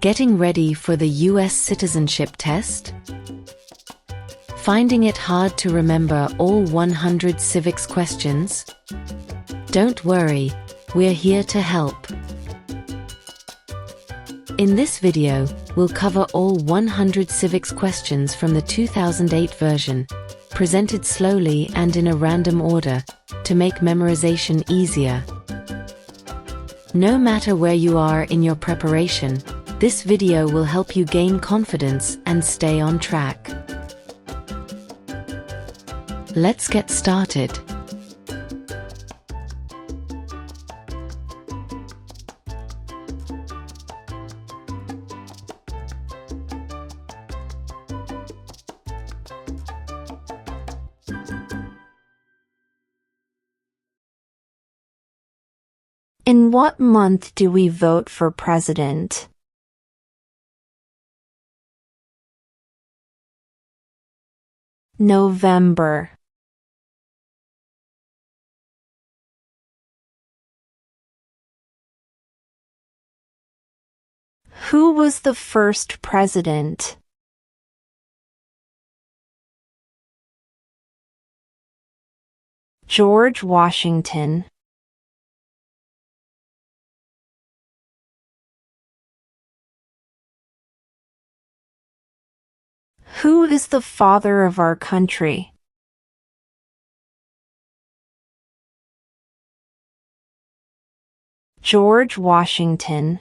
Getting ready for the US Citizenship Test? Finding it hard to remember all 100 civics questions? Don't worry, we're here to help. In this video, we'll cover all 100 civics questions from the 2008 version, presented slowly and in a random order, to make memorization easier. No matter where you are in your preparation, this video will help you gain confidence and stay on track. Let's get started. In what month do we vote for president? November. Who was the first president? George Washington. Who is the father of our country? George Washington.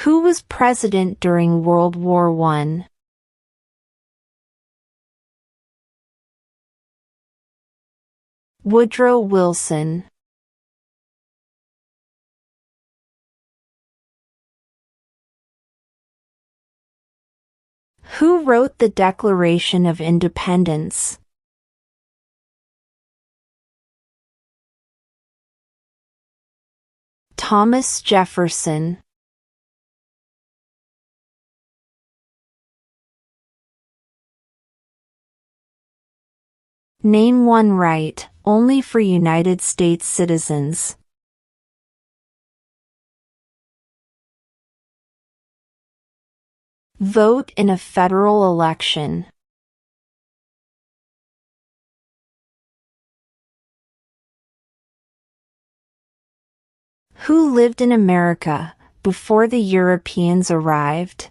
Who was president during World War I? Woodrow Wilson. Who wrote the Declaration of Independence? Thomas Jefferson. Name one right, only for United States citizens. Vote in a federal election. Who lived in America before the Europeans arrived?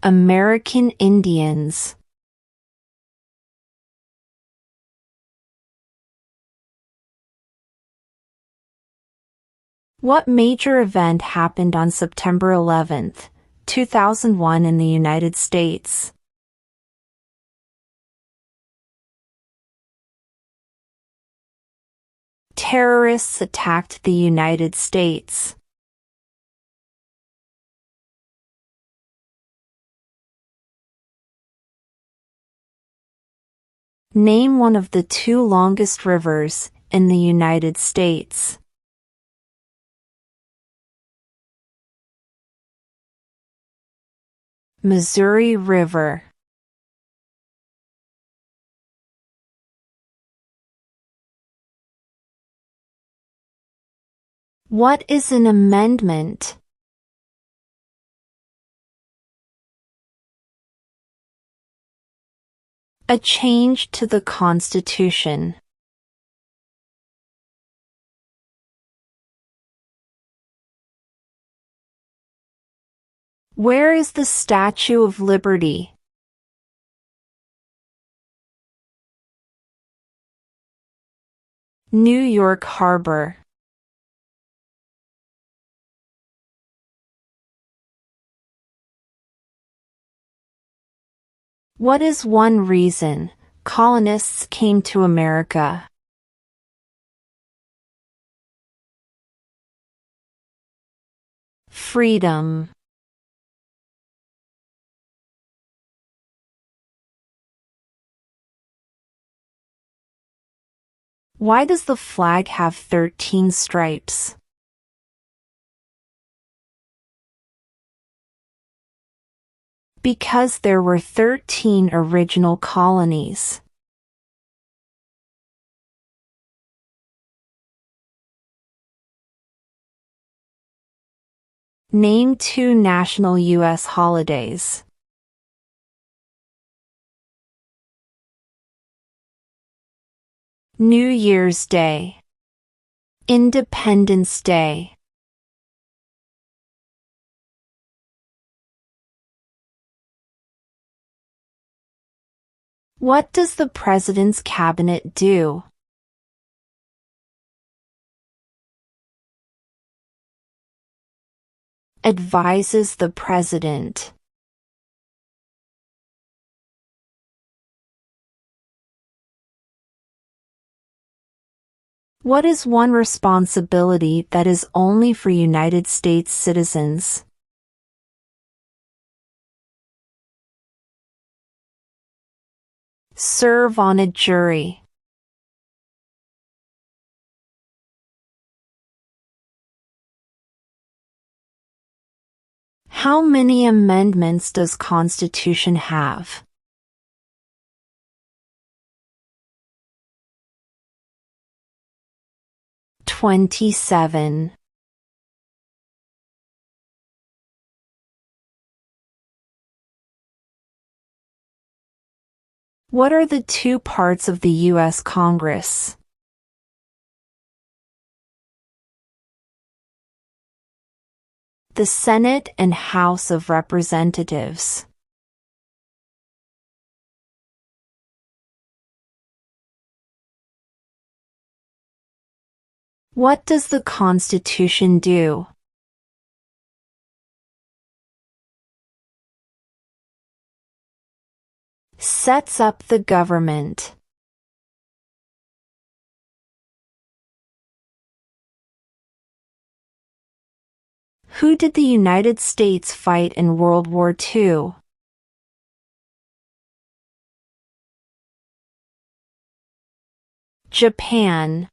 American Indians. What major event happened on September 11, 2001 in the United States? Terrorists attacked the United States. Name one of the two longest rivers in the United States. Missouri River. What is an amendment? A change to the Constitution. Where is the Statue of Liberty? New York Harbor. What is one reason colonists came to America? Freedom. Why does the flag have 13 stripes? Because there were 13 original colonies. Name 2 national U.S. holidays. New Year's Day. Independence Day. What does the President's Cabinet do? Advises the President. What is one responsibility that is only for United States citizens? Serve on a jury. How many amendments does Constitution have? 27. What are the 2 parts of the U.S. Congress? The Senate and House of Representatives. What does the Constitution do? Sets up the government. Who did the United States fight in World War II? Japan,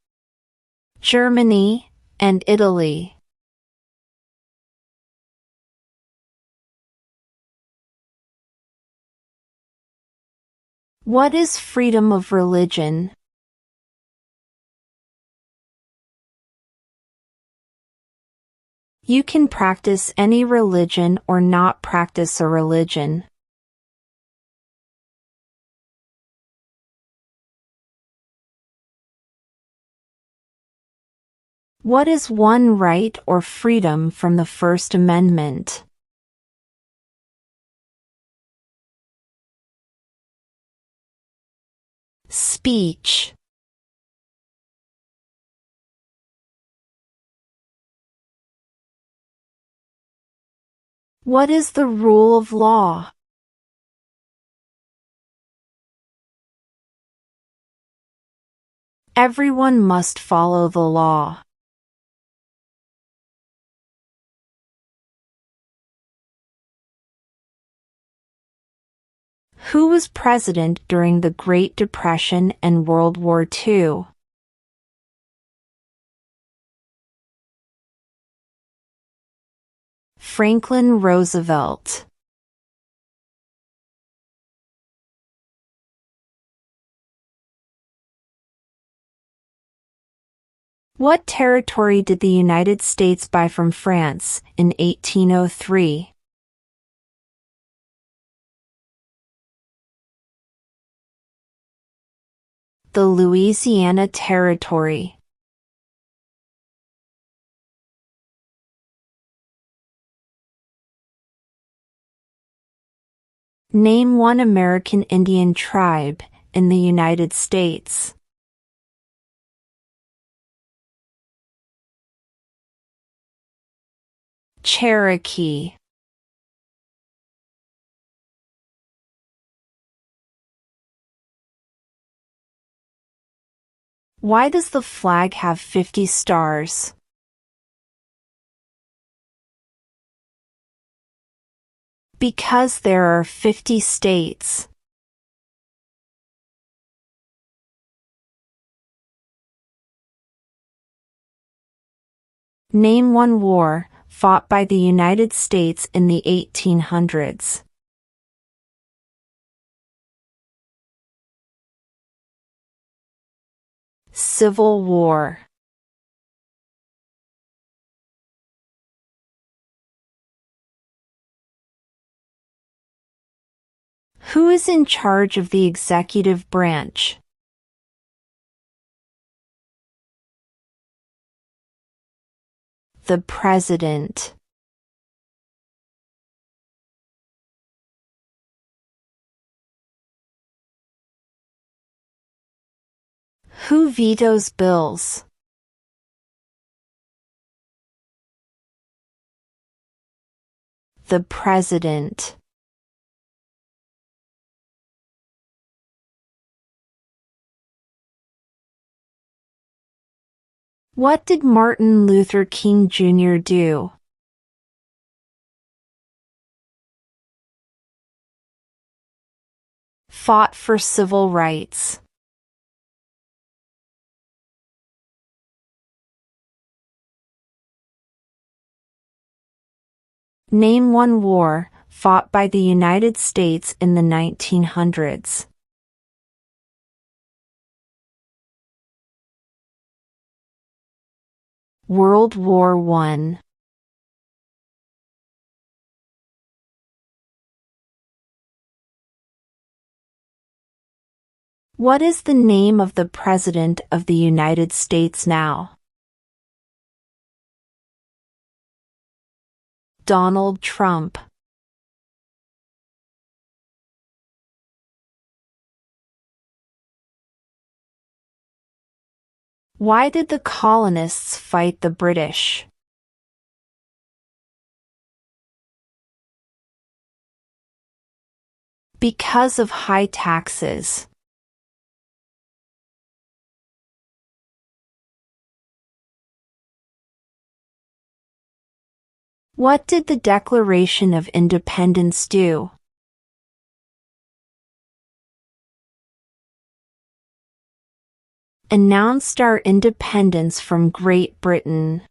Germany, and Italy. What is freedom of religion? You can practice any religion or not practice a religion. What is one right or freedom from the First Amendment? Speech. What is the rule of law? Everyone must follow the law. Who was president during the Great Depression and World War II? Franklin Roosevelt. What territory did the United States buy from France in 1803? The Louisiana Territory. Name one American Indian tribe in the United States. Cherokee. Why does the flag have 50 stars? Because there are 50 states. Name one war fought by the United States in the 1800s. Civil War. Who is in charge of the executive branch? The President. Who vetoes bills? The President. What did Martin Luther King Jr. do? Fought for civil rights. Name one war fought by the United States in the 1900s. World War I. What is the name of the President of the United States now? Donald Trump. Why did the colonists fight the British? Because of high taxes. What did the Declaration of Independence do? Announced our independence from Great Britain.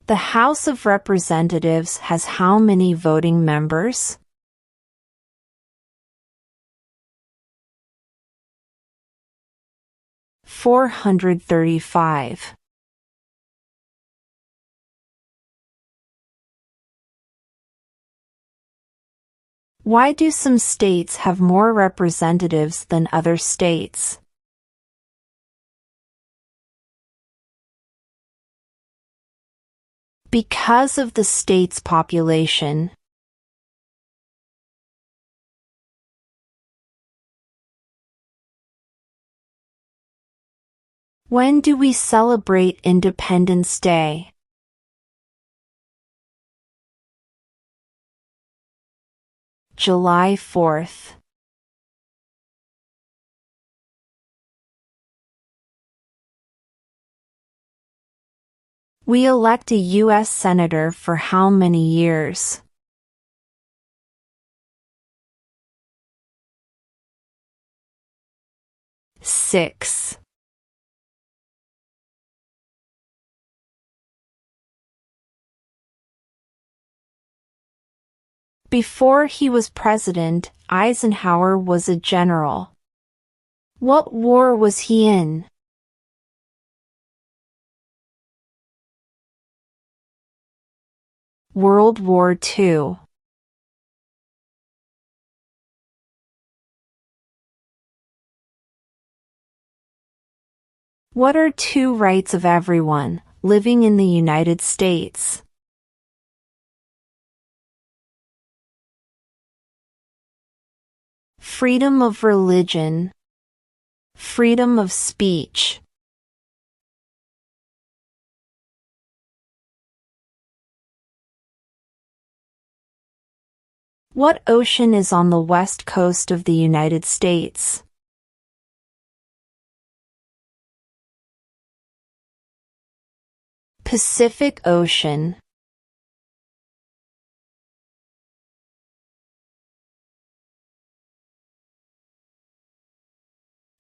The House of Representatives has how many voting members? 435. Why do some states have more representatives than other states? Because of the state's population. When do we celebrate Independence Day? July 4th. We elect a U.S. Senator for how many years? 6. Before he was president, Eisenhower was a general. What war was he in? World War II. What are two rights of everyone living in the United States? Freedom of religion. Freedom of speech. What ocean is on the west coast of the United States? Pacific Ocean.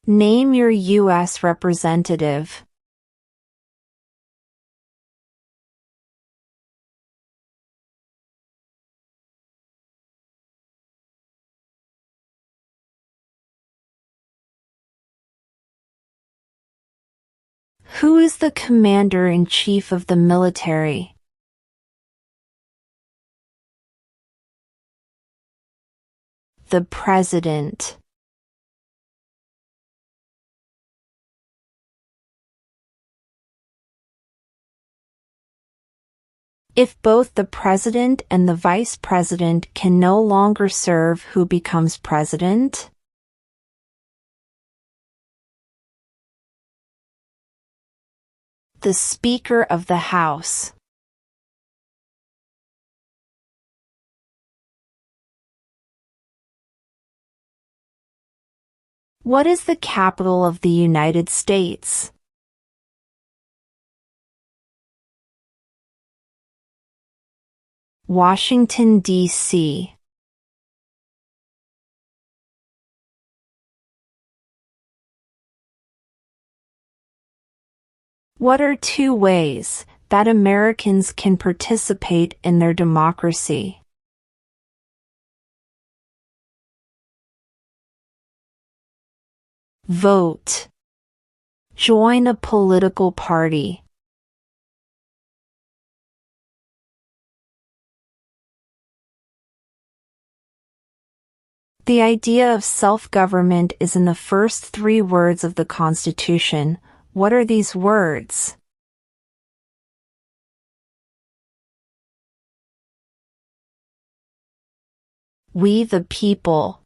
Name your U.S. representative. Who is the commander-in-chief of the military? The president. If both the president and the vice president can no longer serve, who becomes president? The Speaker of the House. What is the capital of the United States? Washington, D.C. What are two ways that Americans can participate in their democracy? Vote. Join a political party. The idea of self-government is in the first 3 words of the Constitution. What are these words? We the people.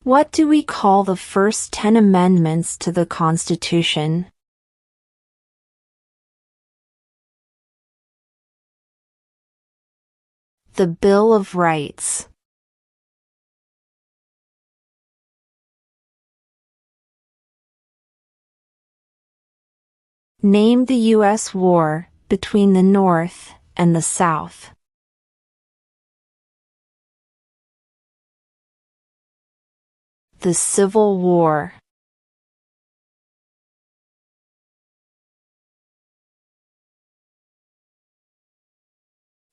What do we call the first 10 amendments to the Constitution? The Bill of Rights. Name the U.S. war between the North and the South. The Civil War.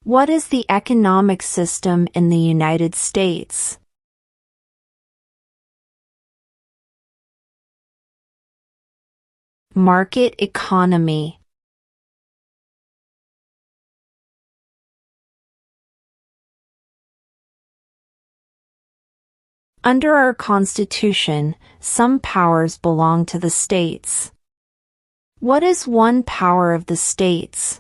What is the economic system in the United States? Market economy. Under our Constitution, some powers belong to the states. What is one power of the states?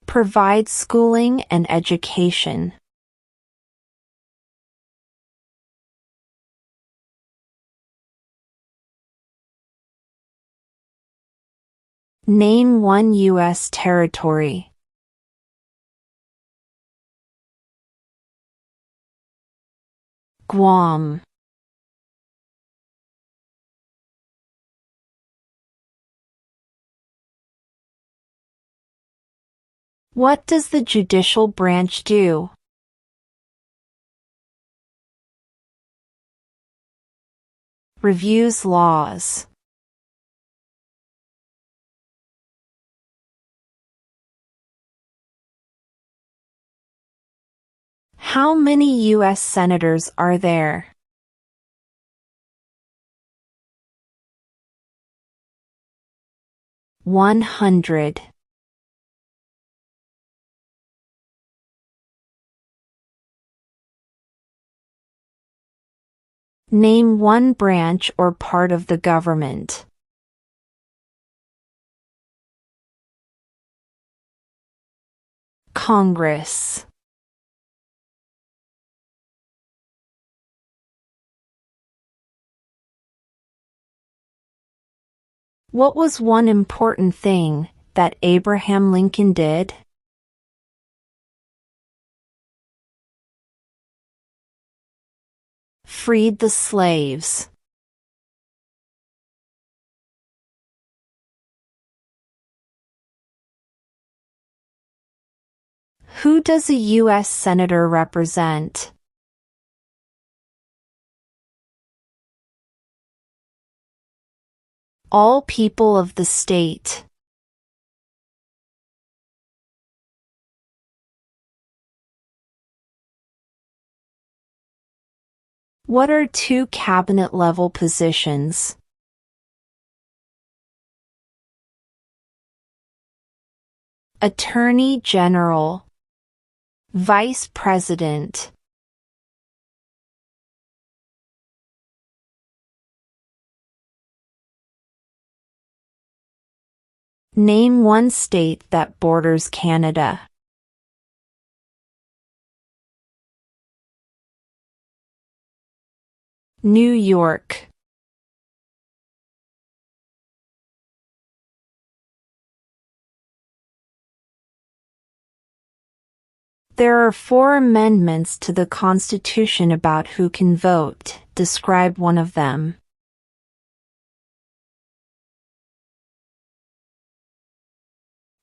Provide schooling and education. Name one U.S. territory. Guam. What does the judicial branch do? Reviews laws. How many U.S. senators are there? "100". Name one branch or part of the government. Congress. What was one important thing that Abraham Lincoln did? Freed the slaves. Who does a U.S. Senator represent? All people of the state. What are two cabinet-level positions? Attorney General, Vice President. Name one state that borders Canada. New York. There are 4 amendments to the Constitution about who can vote. Describe one of them.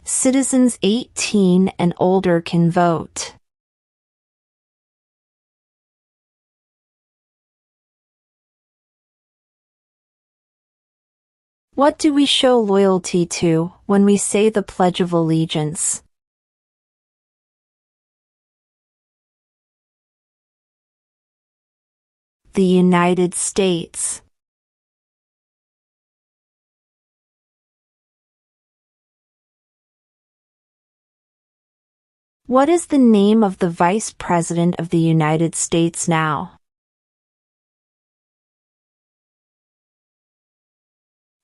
Citizens 18 and older can vote. What do we show loyalty to when we say the Pledge of Allegiance? The United States. What is the name of the Vice President of the United States now?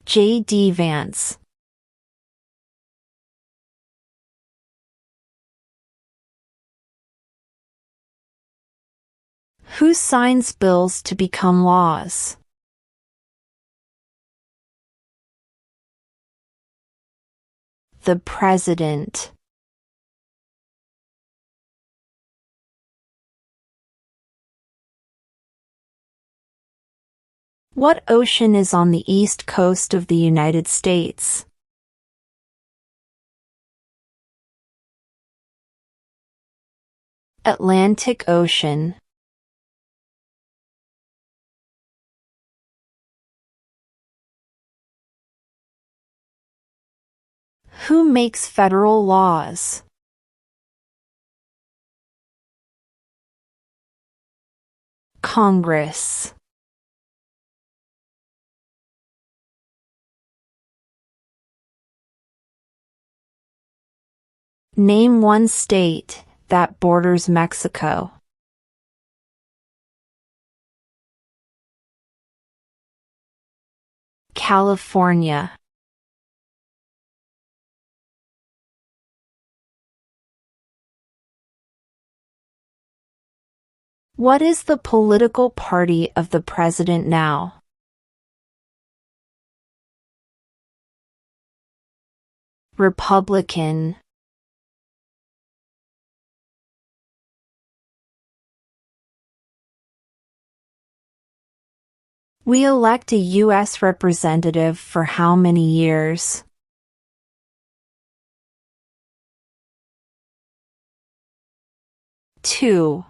J.D. Vance. Who signs bills to become laws? The President. What ocean is on the east coast of the United States? Atlantic Ocean. Who makes federal laws? Congress. Name one state that borders Mexico. California. What is the political party of the president now? Republican. We elect a U.S. representative for how many years? Two.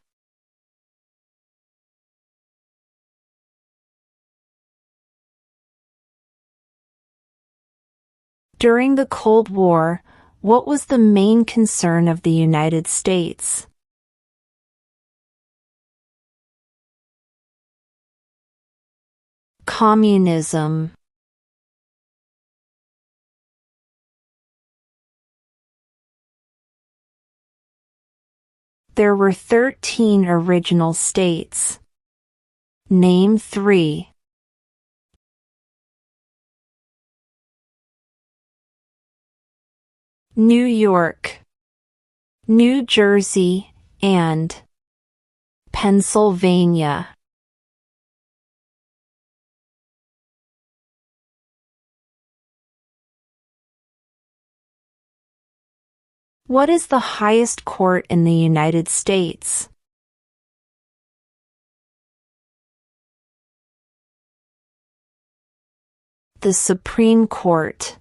During the Cold War, what was the main concern of the United States? Communism. There were 13 original states. Name 3. New York, New Jersey, and Pennsylvania. What is the highest court in the United States? The Supreme Court.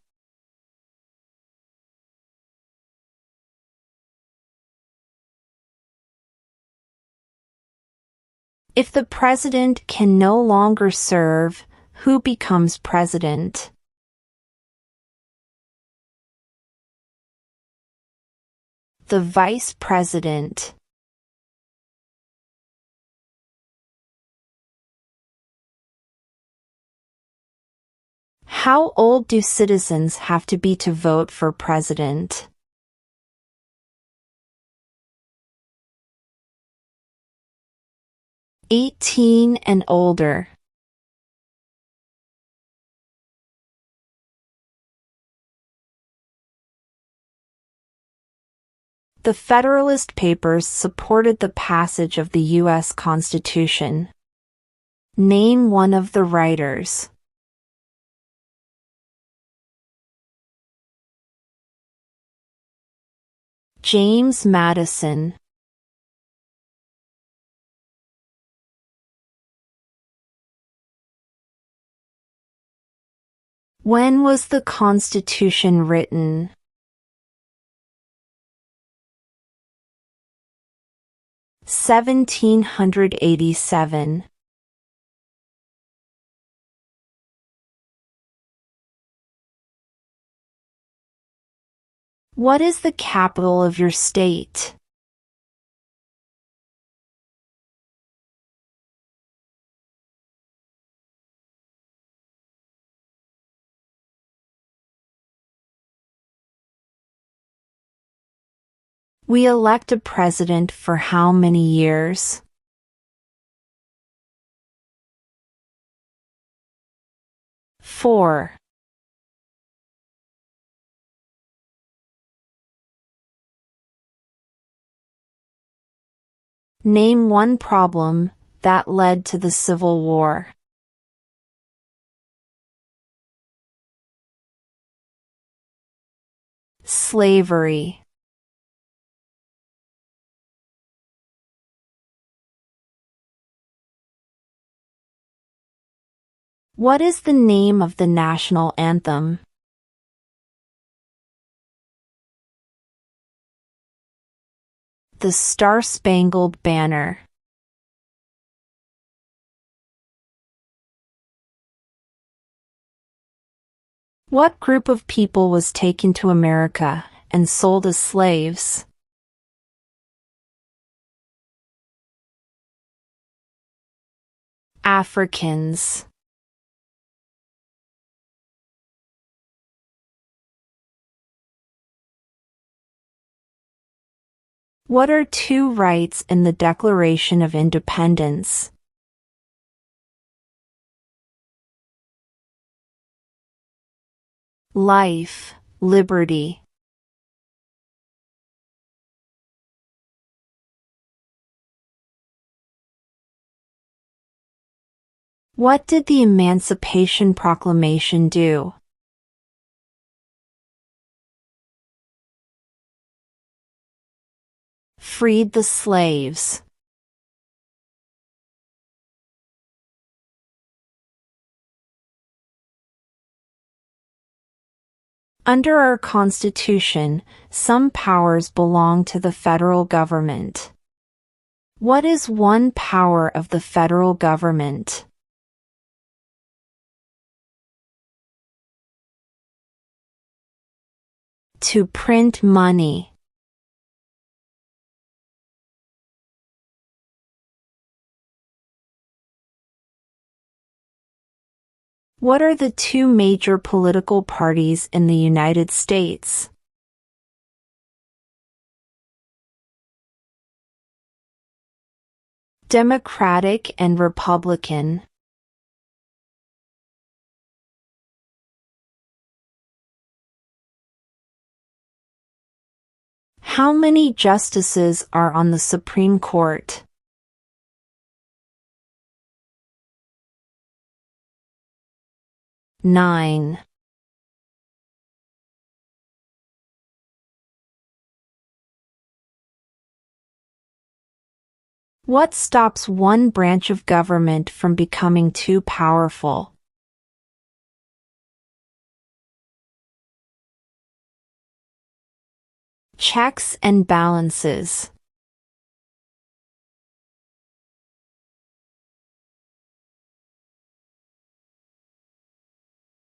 If the president can no longer serve, who becomes president? The vice president. How old do citizens have to be to vote for president? "18 and older." The Federalist Papers supported the passage of the U.S. Constitution. Name one of the writers. James Madison. When was the Constitution written? "1787." What is the capital of your state? We elect a president for how many years? 4. Name one problem that led to the Civil War. Slavery. What is the name of the national anthem? The Star-Spangled Banner. What group of people was taken to America and sold as slaves? Africans. What are two rights in the Declaration of Independence? Life, liberty. What did the Emancipation Proclamation do? Freed the slaves. Under our Constitution, some powers belong to the federal government. What is one power of the federal government? To print money. What are the two major political parties in the United States? Democratic and Republican. How many justices are on the Supreme Court? 9. What stops one branch of government from becoming too powerful? Checks and balances.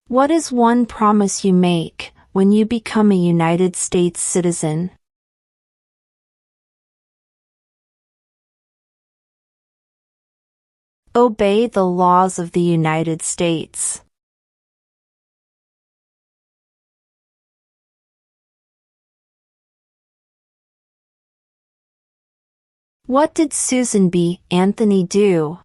What is one promise you make when you become a United States citizen? Obey the laws of the United States. What did Susan B. Anthony do?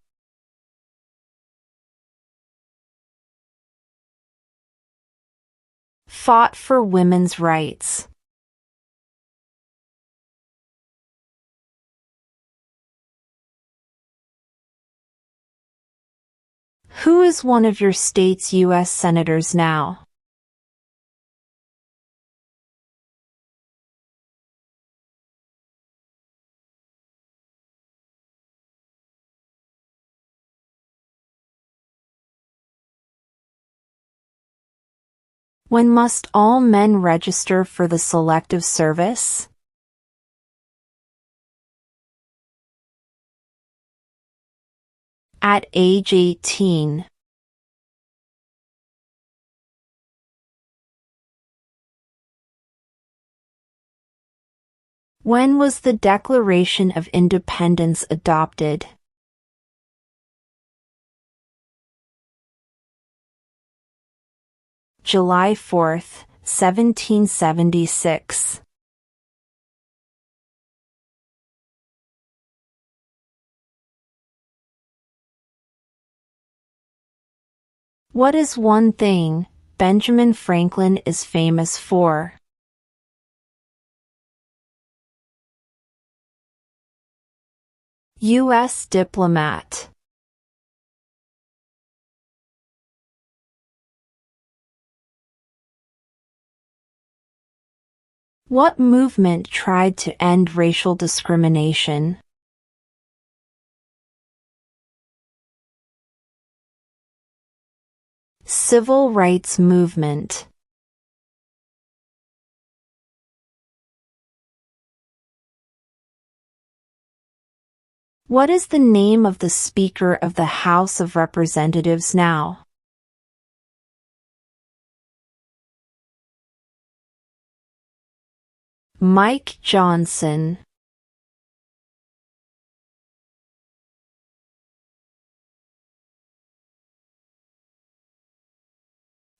Fought for women's rights. Who is one of your state's U.S. senators now? When must all men register for the Selective Service? At age 18. When was the Declaration of Independence adopted? July 4, 1776. What is one thing Benjamin Franklin is famous for? U.S. diplomat. What movement tried to end racial discrimination? Civil rights movement. What is the name of the Speaker of the House of Representatives now? Mike Johnson.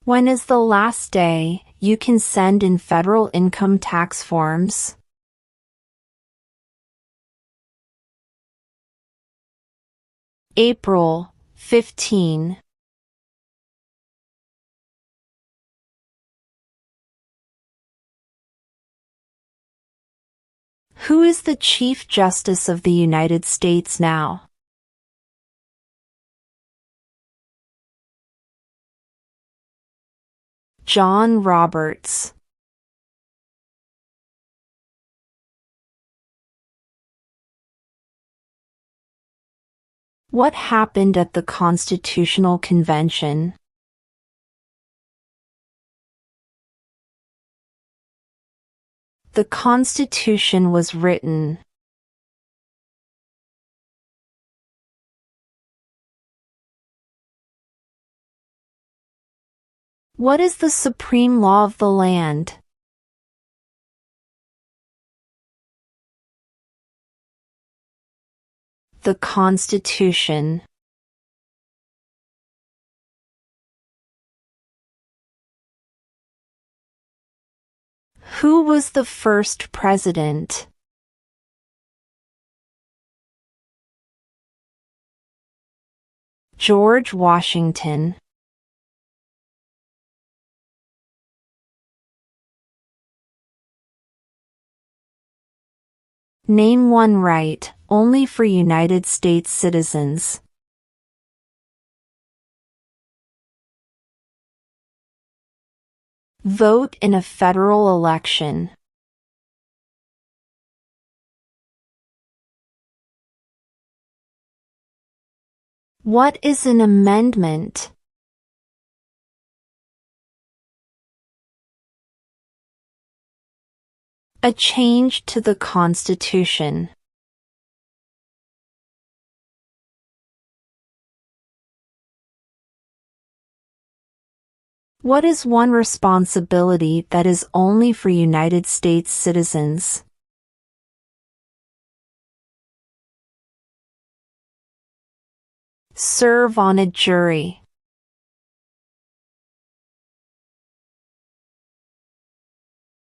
When is the last day you can send in federal income tax forms? April 15. Who is the Chief Justice of the United States now? John Roberts. What happened at the Constitutional Convention? The Constitution was written. What is the supreme law of the land? The Constitution. Who was the first president? George Washington. Name one right only for United States citizens. Vote in a federal election. What is an amendment? A change to the Constitution. What is one responsibility that is only for United States citizens? Serve on a jury.